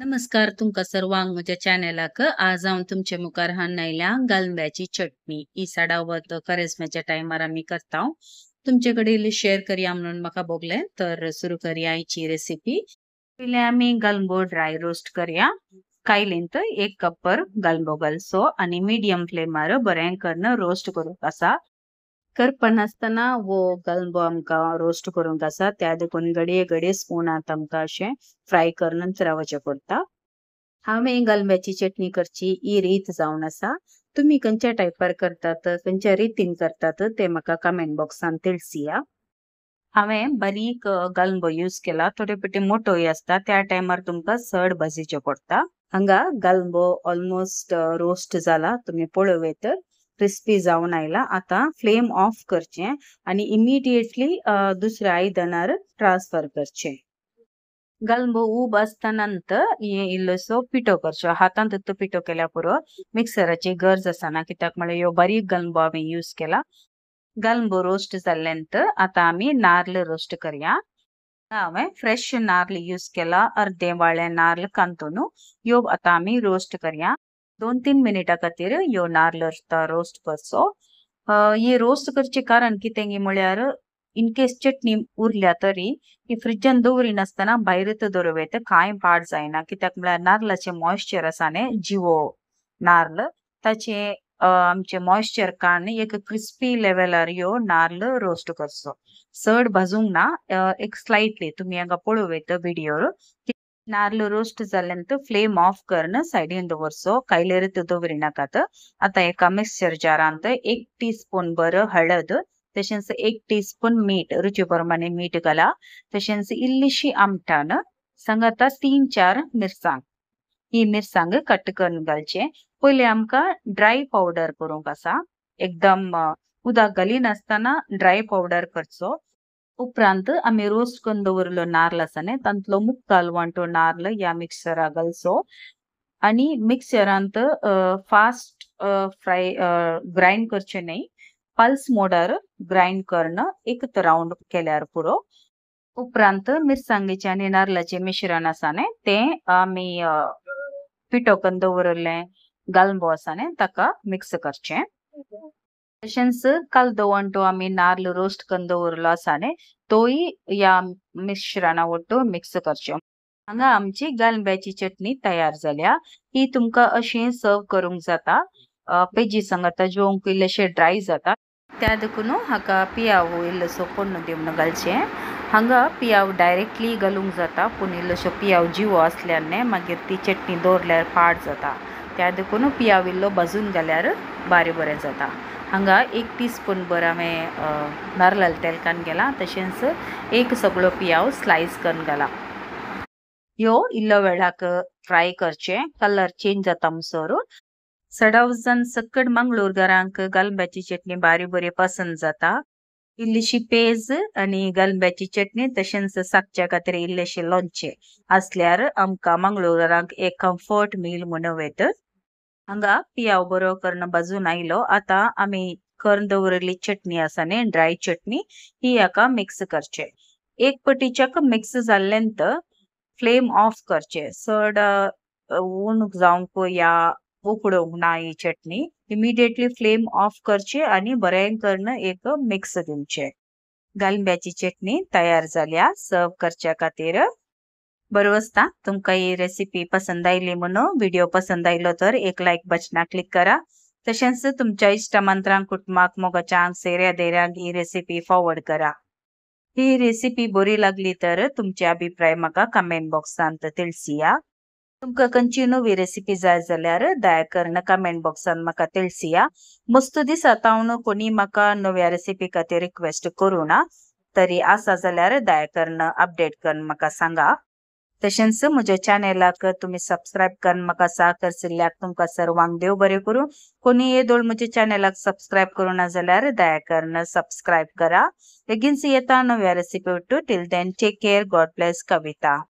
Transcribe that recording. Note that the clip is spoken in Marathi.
नमस्कार तुमका सर्वांक म्हज्या चॅनलाक आज हांव तुमचे मुखार हाडून गालम्याची चटणी ही साडावत करेस्म्याच्या टायमार आमी करता तुमचे कडेन शेअर करूया म्हणून म्हाका बोगले तर सुरू करूया हिची रेसिपी। पहिले आमी गालमो ड्राय रोस्ट करूया। कायलेंत 1 कपर गालमो घालचो आणि मीडियम फ्लेमार बरें करून रोस्ट करूंक आसा। करपण आसतना वो गालमो आमका रोस्ट करूंक आसा त्या देखून घडये घडये स्पूनात आमका अशें फ्राय करून रावचे पडटा। हांवें गालम्याची चटणी करची ही रीत जावन आसा। तुम्ही खंयच्या टायपार करतात खंयच्या रितीन करतात ते म्हाका कमेंट बॉक्सान तिळसिया। हांवें बारीक गालमो यूज केला थोडे पेटी मोठोय आसता त्या टायमार तुमका चड भाजीचे पडटा। हांगा गालमो ऑलमोस्ट रोस्ट जाला तुम्ही पळोव येत क्रिस्पी जावन आयला। आता फ्लेम ऑफ करचे आणि इमिडिएटली दुसऱ्या आयदनार ट्रान्सफर करचे। गालमो उब आसतानांत हे इल्लोसो पिठो करचो हातांत तो पिठो केल्या पुरो मिक्सराची गरज आसना कित्याक म्हळ्यार ह्यो बारीक गालमो हांवें यूज केला। गालमो रोस्ट जाल्ल्यानंत आता आमी नारळ रोस्ट करूया। हांवें फ्रेश नारळ यूज केला अर्धे वाळे नारळ कांतून ह्यो आता आमी रोस्ट करूया। 2-3 मिनिटां खातीर ह्यो नारळ रोस्ट करचो। ही रोस्ट करचे कारण कितें म्हळ्यार इन केस चटणी उरल्या तरी ही फ्रिजान दवरिनासतना भायरच दवरवेत कांय पाड जायना कित्याक म्हळ्यार नारळाचे मॉइश्चर आसा न्ही जिवो नारळ ताचे आमचे मॉइश्चर काडून एक क्रिस्पी लेवलार ह्यो नारळ रोस्ट करचो। चड भाजूंक ना एक स्लाइटली तुम्ही हांगा पळोव येता व्हिडिओर नारळ रोस्ट जाल्ल्यानंतर फ्लेम ऑफ करून साइडीन दवरचो कायलेरच दवरिनाकात। आता एका मिक्सर जारांत 1 टीस्पून भर हळद तशेंच 1 टीस्पून मीठ रुची प्रमाणे मीठ घाला तशेंच इल्लीशी आमटाण सांगाता 3-4 मिरसांग ही मिरसांग कट करून घालचे। पहिले आमका ड्राय पावडर करूंक आसा एकदम उदक घालिनासतना ड्राय पावडर करचो। उपरांत आमी रोस्ट करून दवरलो नारळ आसा न्ही तांतलो मुक्काल वांटो नारळ या मिक्सराक घालचो आणि मिक्सरांत फास्ट फ्राय ग्राइंड करचे नाही पल्स मोडार ग्राइंड करून एक राउंड केल्यार पुरो। उपरांत मिरसांगेचे आणि नारळाचे मिश्रण आसा न्ही ते आमी पिठो करून दवरले गालमो आसा न्ही ताका मिक्स करचे। तशेंच कालदो वांटो आमी नारळ रोस्ट करून दवरलो आसा न्ही तोय या मिश्रणा वांटो मिक्स करचो। हांगा आमची गालम्याची चटणी तयार जाल्या। ही तुमका अशी सर्व करूंक जाता पेजी संगत जेवंक इल्लेशे ड्राय जाता त्या देखून हाका पियाव इल्लोसो पोन्न दिवन घालचे। हांगा पियाव डायरेक्टली घालूंक जाता पूण इल्लोसो पियाव जिवो आसल्याने मागीर ती चटणी दवरल्यार पाड जाता त्या देखून पियाव इल्लो भाजून घाल्यार बरें जाता। हांगा 1 टीस्पून भर हांवें नारळाल तेल काडून गेला तशेंच एक सगळो पियाव स्लाइस करून घाला। ह्यो इल्लो वेळाक फ्राय करचे कलर चेंज जाता म्हणसर सडावजान सकड मंगळूरकारांक गालम्याची चटणी बरी पसंद जाता। इल्लीशी पेज आणि गालम्याची चटणी तशेंच साकच्या खातीर इल्लेशे लोणचे असल्यार आमका मंगळूरकारांक एक कम्फर्ट मील म्हणून वयत। हांगा पियाव बरो करून भाजून आयलो आता आमी करून दवरली चटणी आसा न्ही ड्राय चटणी ही हाका मिक्स करचे। एक पटीच्याक मिक्स जाल्ल्यानंत फ्लेम ऑफ करचे चड ऊन जावंक या उकडोंक ना ही चटणी इमिडिएटली फ्लेम ऑफ करचे आणि बरें करून एक मिक्स दिवचे। गालम्याची चटणी तयार जाल्या सर्व करच्या खातीर। बरो आसता तुमका ही रेसिपी पसंद आयली म्हणून व्हिडिओ पसंद आयलो तर एक लाइक बटना क्लिक करा तशेंच तुमच्या इष्टमंत्रांक कुटुंबाक मोगाच्यांक सेऱ्या देऱ्यांक ही रेसिपी फॉरवर्ड करा। ही रेसिपी बरी लागली तर तुमचे अभिप्राय म्हाका कमेंट बॉक्सांत तिळसिया। तुमका खंयची नवी रेसिपी जाय जाल्यार दया करून कमेंट बॉक्सान म्हाका तिळसिया। मस्त दिसता हांव कोणी म्हाका नव्या रेसिपी खातीर रिक्वेस्ट करूं ना तरी आसा जाल्यार दया करून अपडेट करून म्हाका सांगा। तशेंच म्हज्या चॅनलाक तुम्ही सबस्क्राइब करून म्हाका सहकार दिल्याक तुमका सर्वांक देव बरें करूं। कोणी येदोळ म्हज्या चॅनलाक सबस्क्राइब करूना जाल्यार दया करून सबस्क्राइब करा। बेगीनच येता नव्या recipe till then take care God bless कविता।